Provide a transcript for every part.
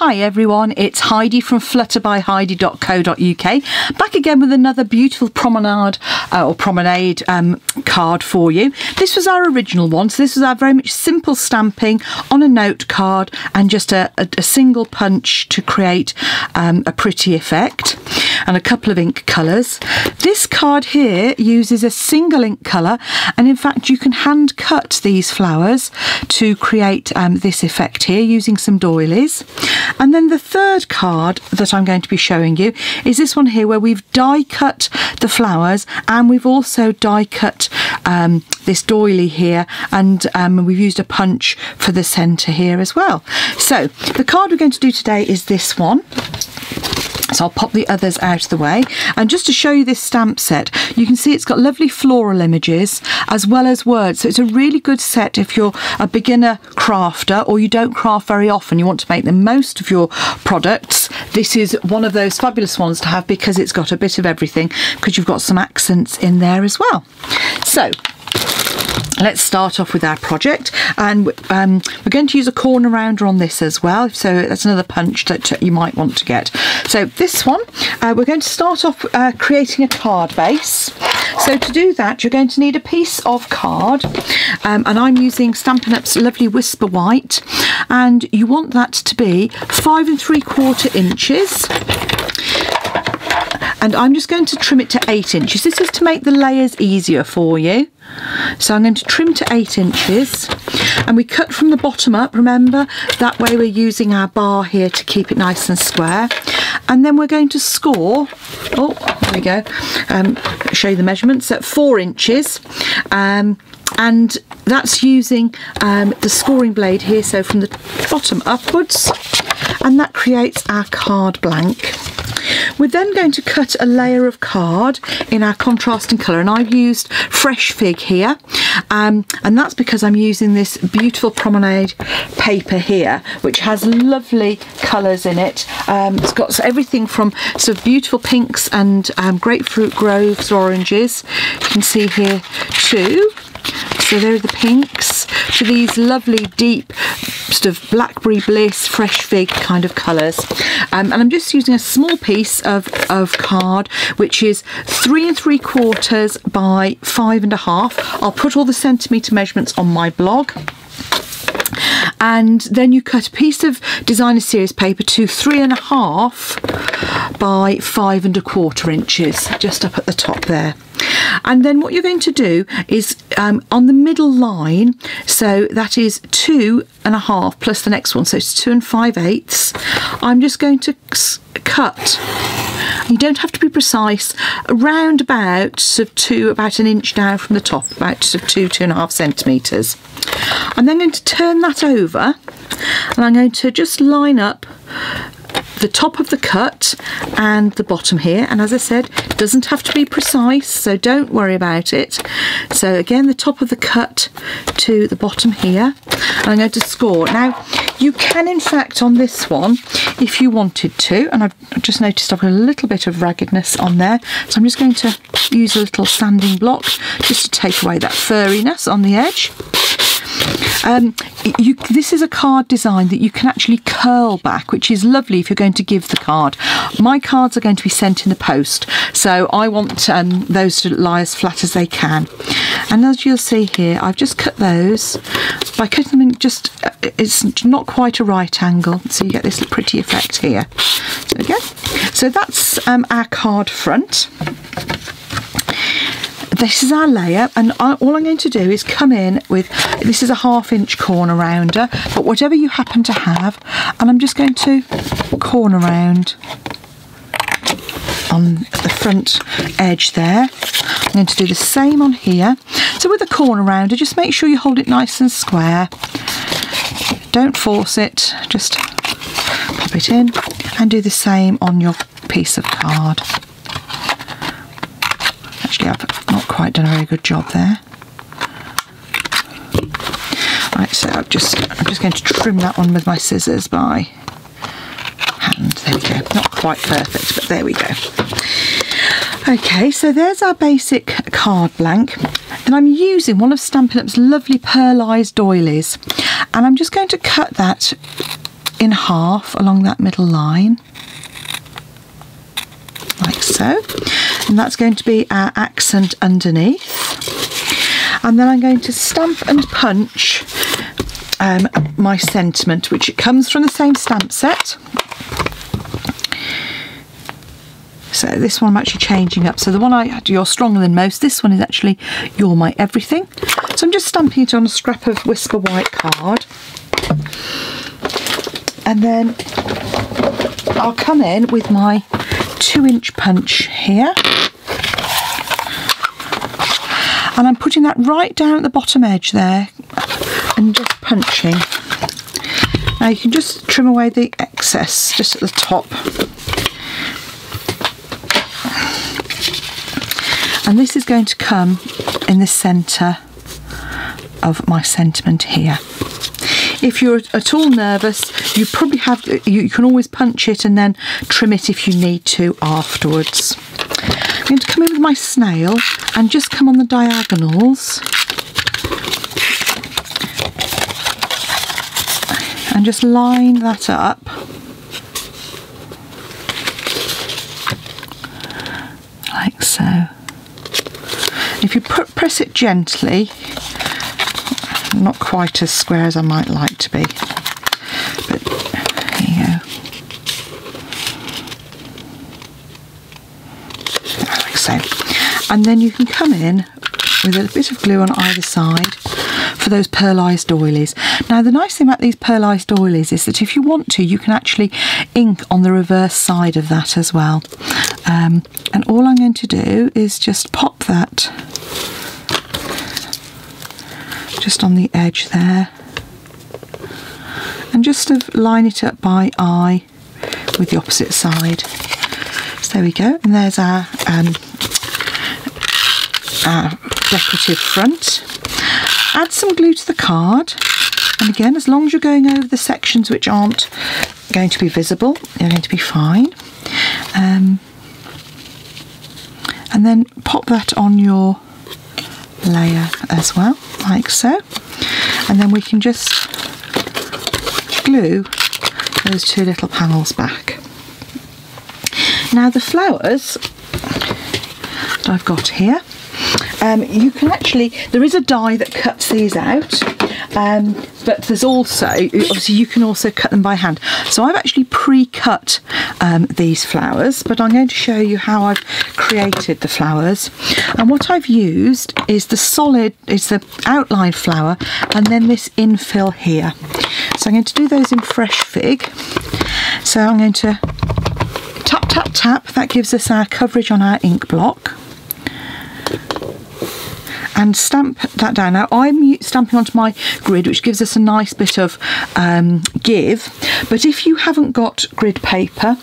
Hi everyone, it's Heidi from flutterbyheidi.co.uk, back again with another beautiful promenade card for you. This was our original one, so this was our very much simple stamping on a note card and just a single punch to create a pretty effect, and a couple of ink colours. This card here uses a single ink colour, and in fact you can hand cut these flowers to create this effect here using some doilies. And then the third card that I'm going to be showing you is this one here, where we've die cut the flowers and we've also die cut this doily here, and we've used a punch for the centre here as well. So the card we're going to do today is this one. So I'll pop the others out of the way, and just to show you this stamp set, you can see it's got lovely floral images as well as words, so it's a really good set if you're a beginner crafter or you don't craft very often, you want to make the most of your products. This is one of those fabulous ones to have because it's got a bit of everything, because you've got some accents in there as well. So let's start off with our project, and we're going to use a corner rounder on this as well, so that's another punch that you might want to get. So this one, we're going to start off creating a card base. So to do that, you're going to need a piece of card, and I'm using Stampin' Up's lovely Whisper White, and you want that to be 5 3/4 inches. And I'm just going to trim it to 8 inches. This is to make the layers easier for you. So I'm going to trim to 8 inches, and we cut from the bottom up, remember, that way we're using our bar here to keep it nice and square. And then we're going to score, oh there we go, show you the measurements, at 4 inches, and that's using the scoring blade here, so from the bottom upwards, and that creates our card blank. We're then going to cut a layer of card in our contrasting colour, and I've used Fresh Fig here, and that's because I'm using this beautiful promenade paper here, which has lovely colours in it. It's got everything from sort of beautiful pinks and grapefruit groves, oranges, you can see here too. So there are the pinks, to these lovely deep sort of blackberry bliss, fresh fig kind of colours. And I'm just using a small piece of card, which is 3 3/4 by 5 1/2. I'll put all the centimetre measurements on my blog. And then you cut a piece of designer series paper to 3 1/2 by 5 1/4 inches, just up at the top there. And then what you're going to do is on the middle line, so that is 2 1/2 plus the next one, so it's 2 5/8. I'm just going to cut. You don't have to be precise, around about about an inch down from the top, about 2 1/2 centimetres. I'm then going to turn that over, and I'm going to just line up the top of the cut and the bottom here, and as I said, it doesn't have to be precise, so don't worry about it. So again, the top of the cut to the bottom here, and I'm going to score. Now you can in fact on this one, if you wanted to, and I've just noticed I've got a little bit of raggedness on there, so I'm just going to use a little sanding block just to take away that furriness on the edge. This is a card design that you can actually curl back, which is lovely if you're going to give the card. My cards are going to be sent in the post, so I want those to lie as flat as they can. And as you'll see here, I've just cut those by cutting them in just, it's not quite a right angle, so you get this pretty effect here. There we go. So that's our card front. This is our layer, and all I'm going to do is come in with, this is a 1/2 inch corner rounder, but whatever you happen to have, and I'm just going to corner round on the front edge there. I'm going to do the same on here. So with a corner rounder, just make sure you hold it nice and square. Don't force it, just pop it in, and do the same on your piece of card. Actually, I've not quite done a very good job there. Right, so I'm just going to trim that one with my scissors by hand. There we go. Not quite perfect, but there we go. Okay, so there's our basic card blank, and I'm using one of Stampin' Up's lovely pearlised doilies, and I'm just going to cut that in half along that middle line, like so, and that's going to be our accent underneath. And then I'm going to stamp and punch my sentiment, which it comes from the same stamp set. So this one I'm actually changing up. So the one I had, You're Stronger Than Most, this one is actually You're My Everything. So I'm just stamping it on a scrap of Whisper White card. And then I'll come in with my 2-inch punch here. And I'm putting that right down at the bottom edge there and just punching. Now you can just trim away the excess just at the top. And this is going to come in the centre of my sentiment here. If you're at all nervous, you probably have, you can always punch it and then trim it if you need to afterwards. I'm going to come in with my snail and just come on the diagonals and just line that up. Like so. If you press it gently, not quite as square as I might like to be, but there you go. Like so. And then you can come in with a bit of glue on either side for those pearlised doilies. Now the nice thing about these pearlised doilies is that if you want to, you can actually ink on the reverse side of that as well. And all I'm going to do is just pop that just on the edge there and just line it up by eye with the opposite side. So there we go, and there's our decorative front. Add some glue to the card, and again, as long as you're going over the sections which aren't going to be visible, you're going to be fine. And then pop that on your layer as well, like so, and then we can just glue those 2 little panels back. Now the flowers that I've got here, you can actually, there is a die that cuts these out, but there's also, obviously you can also cut them by hand. So I've actually pre-cut these flowers, but I'm going to show you how I've created the flowers. And what I've used is the outline flower, and then this infill here. So I'm going to do those in fresh fig. So I'm going to tap, tap, tap. That gives us our coverage on our ink block. And stamp that down. Now I'm stamping onto my grid, which gives us a nice bit of give, but if you haven't got grid paper,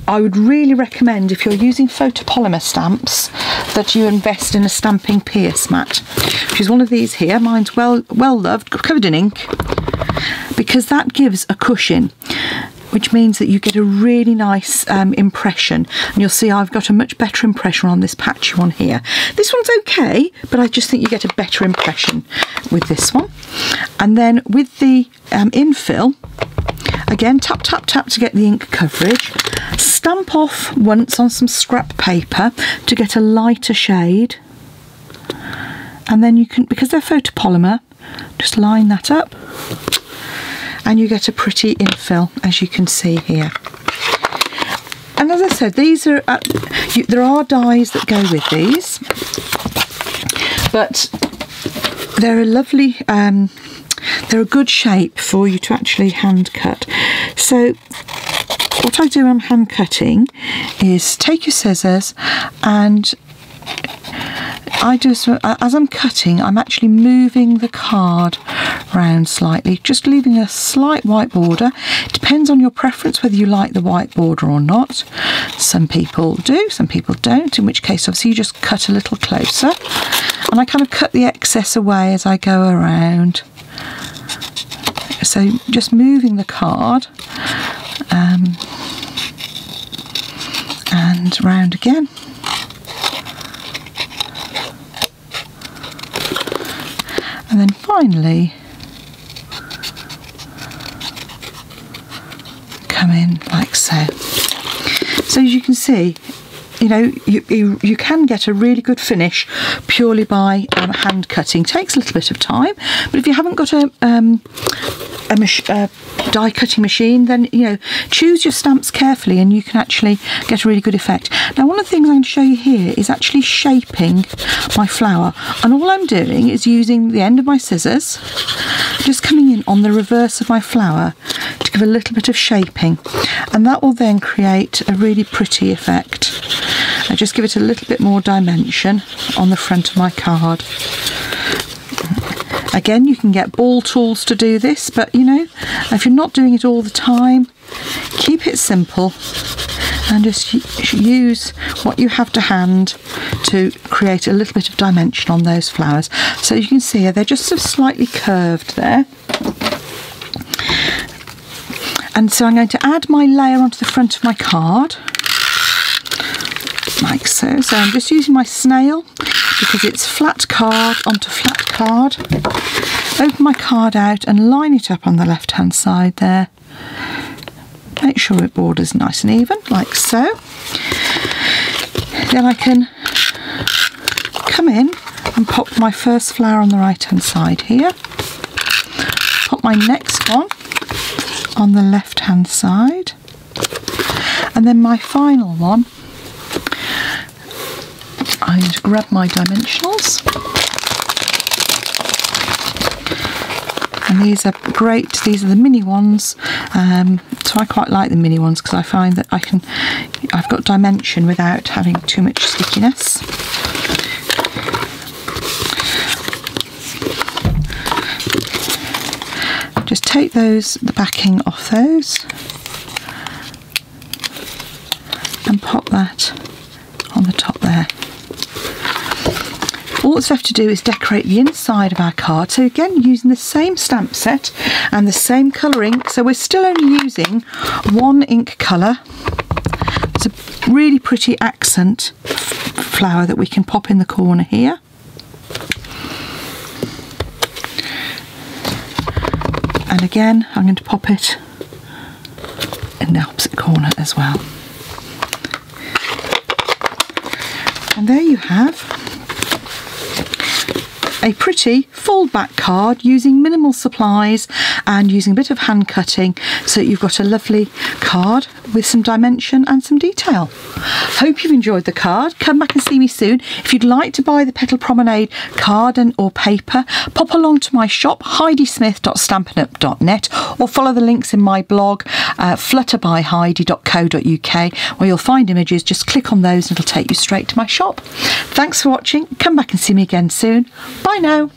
I would really recommend, if you're using photopolymer stamps, that you invest in a stamping pierce mat, which is one of these here. Mine's well loved, covered in ink, because that gives a cushion, which means that you get a really nice impression, and you'll see I've got a much better impression on this patchy one here. This one's okay, but I just think you get a better impression with this one. And then with the infill, again, tap, tap, tap to get the ink coverage. Stamp off once on some scrap paper to get a lighter shade. And then you can, because they're photopolymer, just line that up. And you get a pretty infill, as you can see here. And as I said, these are there are dies that go with these, but they're a lovely, they're a good shape for you to actually hand cut. So what I do when I'm hand cutting is take your scissors, and I just, as I'm cutting, I'm actually moving the card round slightly, just leaving a slight white border. It depends on your preference whether you like the white border or not. Some people do, some people don't, in which case obviously you just cut a little closer, and I kind of cut the excess away as I go around. So just moving the card and round again. And then finally in like so. So as you can see, you know, you can get a really good finish purely by hand cutting. Takes a little bit of time, but if you haven't got a die cutting machine, then, you know, choose your stamps carefully and you can actually get a really good effect. Now, one of the things I'm going to show you here is actually shaping my flower, and all I'm doing is using the end of my scissors, just coming in on the reverse of my flower to give a little bit of shaping, and that will then create a really pretty effect. I just give it a little bit more dimension on the front of my card. Again, you can get ball tools to do this, but you know, if you're not doing it all the time, keep it simple and just use what you have to hand to create a little bit of dimension on those flowers. So you can see they're just sort of slightly curved there. And so I'm going to add my layer onto the front of my card, like so. So I'm just using my snail because it's flat card onto flat card. Open my card out and line it up on the left hand side there. Make sure it borders nice and even, like so. Then I can come in and pop my first flower on the right hand side here. Pop my next one on the left hand side. And then my final one, I'm going to grab my dimensionals, and these are great. These are the mini ones, so I quite like the mini ones because I find that I've got dimension without having too much stickiness. Just take the backing off those and pop that on the top there. All that's left to do is decorate the inside of our card. So again, using the same stamp set and the same colour ink. So we're still only using one ink colour. It's a really pretty accent flower that we can pop in the corner here. And again, I'm going to pop it in the opposite corner as well. And there you have a pretty fold-back card using minimal supplies and using a bit of hand cutting, so you've got a lovely card with some dimension and some detail. Hope you've enjoyed the card. Come back and see me soon. If you'd like to buy the Petal Promenade card or paper, pop along to my shop, heidismith.stampinup.net, or follow the links in my blog, flutterbyheidi.co.uk, where you'll find images. Just click on those and it'll take you straight to my shop. Thanks for watching. Come back and see me again soon. Bye now.